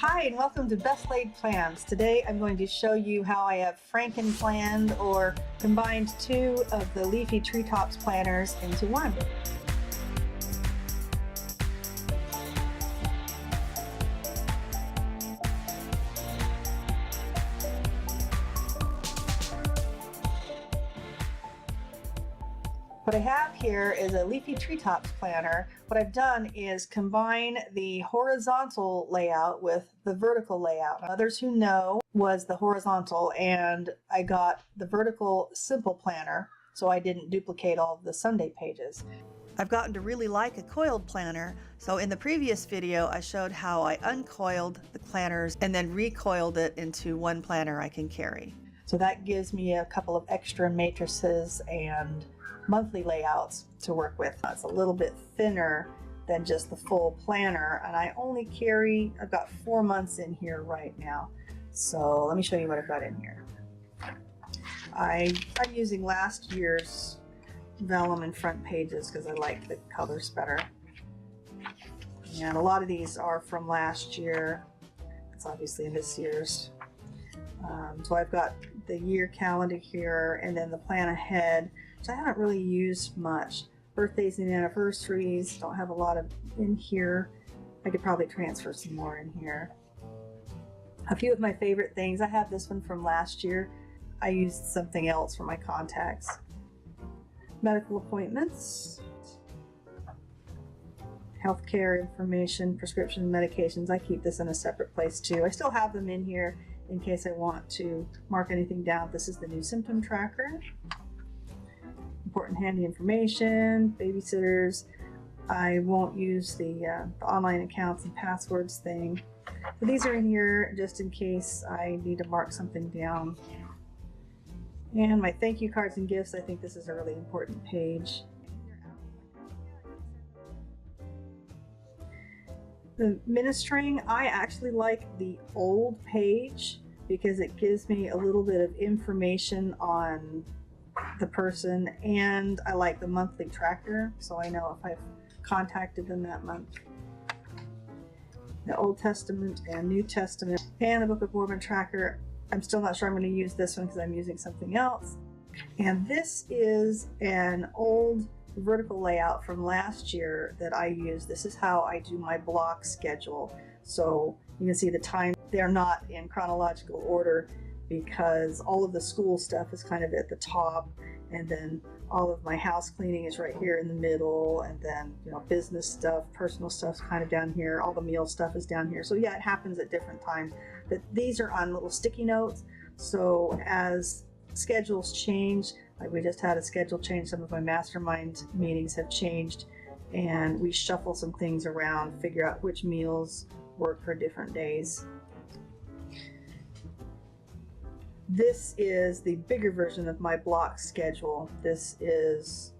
Hi and welcome to Best Laid Plans. Today I'm going to show you how I have Frankenplanned or combined two of the Leafy Treetops planners into one. What I have here is a Leafy Treetops planner. What I've done is combine the horizontal layout with the vertical layout. Others who know was the horizontal, and I got the vertical simple planner so I didn't duplicate all of the Sunday pages. I've gotten to really like a coiled planner, so in the previous video I showed how I uncoiled the planners and then recoiled it into one planner I can carry. So that gives me a couple of extra matrices and monthly layouts to work with. It's a little bit thinner than just the full planner, and I only carry, I've got 4 months in here right now. So let me show you what I've got in here. I'm using last year's vellum and front pages because I like the colors better. And a lot of these are from last year. It's obviously in this year's. So I've got the year calendar here and then the plan ahead, which I haven't really used much. Birthdays and anniversaries, don't have a lot of in here. I could probably transfer some more in here. A few of my favorite things, I have this one from last year. I used something else for my contacts. Medical appointments, healthcare information, prescription medications. I keep this in a separate place too. I still have them in here in case I want to mark anything down. This is the new symptom tracker. Important handy information, babysitters. I won't use the online accounts and passwords thing. But these are in here just in case I need to mark something down. And my thank you cards and gifts. I think this is a really important page. The ministering, I actually like the old page because it gives me a little bit of information on the person, and I like the monthly tracker so I know if I've contacted them that month. The Old Testament and New Testament and the Book of Mormon tracker. I'm still not sure I'm going to use this one because I'm using something else. And this is an old vertical layout from last year that I use. This is how I do my block schedule. So you can see the time. They're not in chronological order because all of the school stuff is kind of at the top, and then all of my house cleaning is right here in the middle, and then business stuff, personal stuff's kind of down here, all the meal stuff is down here. So yeah, it happens at different times, but these are on little sticky notes. So as schedules change, like we just had a schedule change, some of my mastermind meetings have changed, and we shuffle some things around, figure out which meals work for different days. This is the bigger version of my block schedule. This is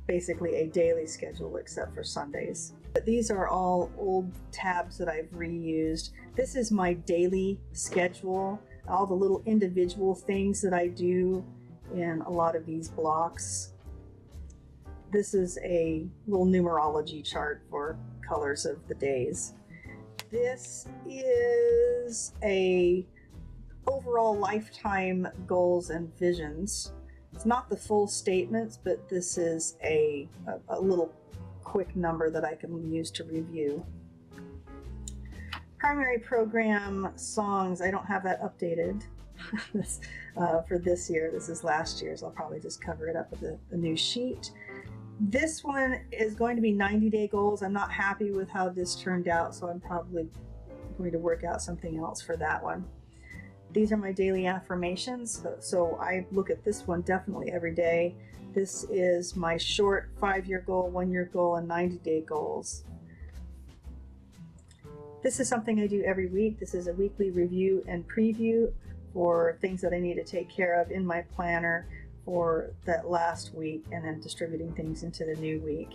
basically a daily schedule except for Sundays. But these are all old tabs that I've reused. This is my daily schedule, all the little individual things that I do in a lot of these blocks. This is a little numerology chart for colors of the days. This is a overall lifetime goals and visions. It's not the full statements, but this is a little quick number that I can use to review. Primary program songs, I don't have that updated for this year. This is last year's. I'll probably just cover it up with a new sheet. This one is going to be 90-day goals. I'm not happy with how this turned out, so I'm probably going to work out something else for that one. These are my daily affirmations, so I look at this one definitely every day. This is my short 5-year goal, 1-year goal, and 90-day goals. This is something I do every week. This is a weekly review and preview for things that I need to take care of in my planner for that last week, and then distributing things into the new week.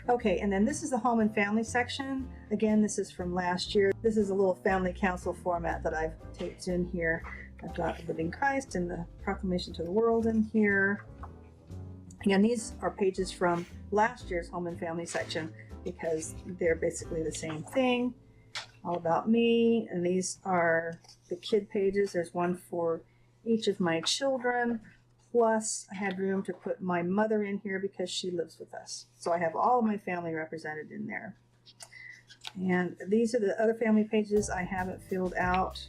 Okay, and then this is the home and family section. Again, this is from last year. This is a little family council format that I've taped in here. I've got Living Christ and the Proclamation to the World in here. Again, these are pages from last year's home and family section because they're basically the same thing. all about me, and these are the kid pages. There's one for each of my children, plus I had room to put my mother in here because she lives with us. So I have all of my family represented in there. And these are the other family pages I haven't filled out.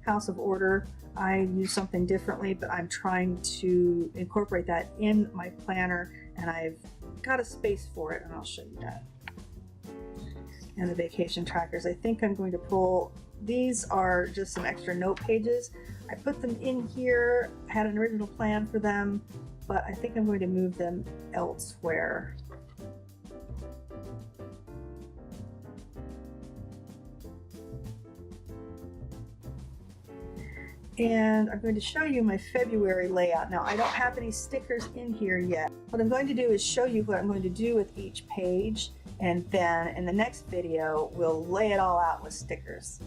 House of Order, I use something differently, but I'm trying to incorporate that in my planner, and I've got a space for it, and I'll show you that. And the vacation trackers, I think I'm going to pull, these are just some extra note pages. I put them in here, I had an original plan for them, but I think I'm going to move them elsewhere. And I'm going to show you my February layout. Now, I don't have any stickers in here yet. What I'm going to do is show you what I'm going to do with each page, and then in the next video, we'll lay it all out with stickers.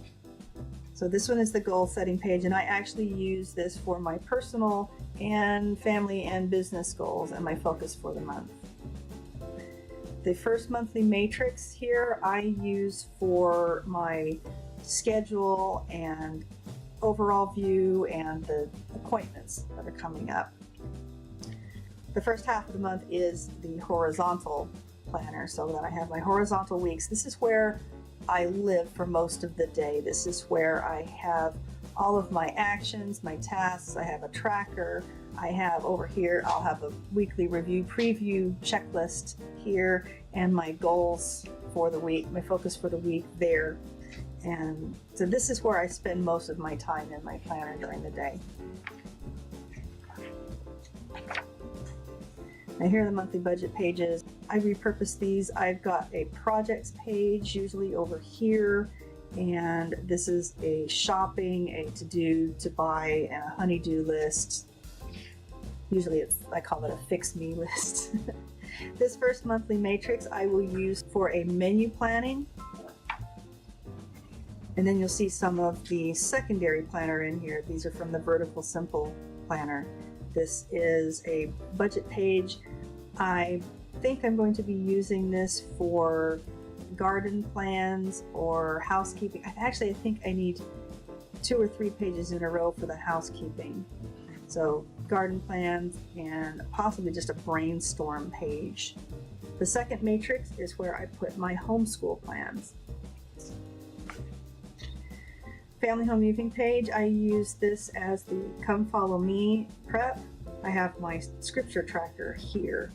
So this one is the goal setting page, and I actually use this for my personal and family and business goals and my focus for the month. The first monthly matrix here I use for my schedule and overall view and the appointments that are coming up. The first half of the month is the horizontal planner, so that I have my horizontal weeks. This is where I live for most of the day. This is where I have all of my actions, my tasks. I have a tracker. I have over here, I'll have a weekly review preview checklist here, and my goals for the week, my focus for the week there. And so this is where I spend most of my time in my planner during the day. Now here are the monthly budget pages. I repurpose these. I've got a projects page usually over here, and this is a shopping, a to-do, to buy, and a honey-do list. Usually I call it a fix me list. This first monthly matrix I will use for a menu planning. And then you'll see some of the secondary planner in here. These are from the Vertical Simple Planner. This is a budget page. I think I'm going to be using this for garden plans or housekeeping. I think I need 2 or 3 pages in a row for the housekeeping. So garden plans and possibly just a brainstorm page. The second matrix is where I put my homeschool plans. Family home moving page, I use this as the Come Follow Me prep. I have my scripture tracker here,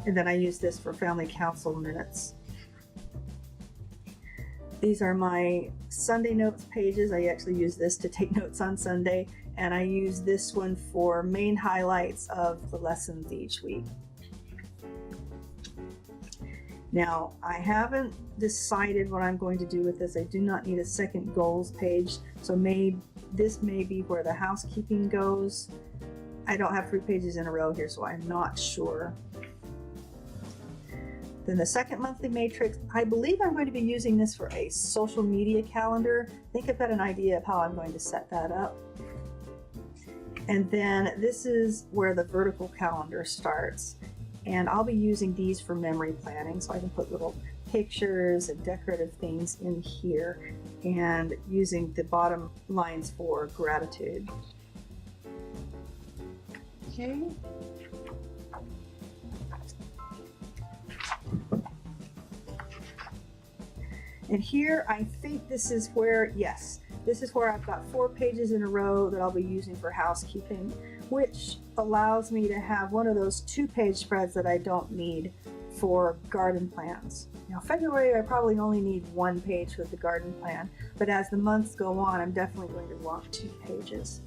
and then I use this for family council minutes. These are my Sunday notes pages. I actually use this to take notes on Sunday, and I use this one for main highlights of the lessons each week. Now, I haven't decided what I'm going to do with this. I do not need a second goals page, so this may be where the housekeeping goes. I don't have 3 pages in a row here, so I'm not sure. Then the second monthly matrix, I believe I'm going to be using this for a social media calendar. I think I've got an idea of how I'm going to set that up. And then this is where the vertical calendar starts. And I'll be using these for memory planning, so I can put little pictures and decorative things in here, and using the bottom lines for gratitude. Okay. And here I think this is where, yes, this is where I've got 4 pages in a row that I'll be using for housekeeping, which allows me to have one of those 2-page spreads that I don't need for garden plans. Now, February, I probably only need 1 page with the garden plan, but as the months go on, I'm definitely going to want 2 pages.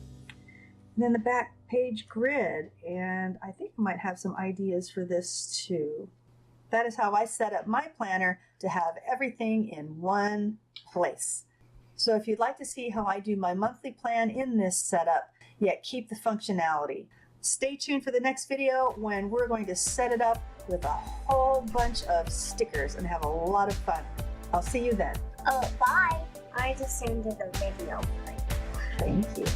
And then the back page grid, and I think I might have some ideas for this too. That is how I set up my planner to have everything in one place. So if you'd like to see how I do my monthly plan in this setup, yet keep the functionality, stay tuned for the next video when we're going to set it up with a whole bunch of stickers and have a lot of fun. I'll see you then. Oh, bye. I just ended the video. Thank you.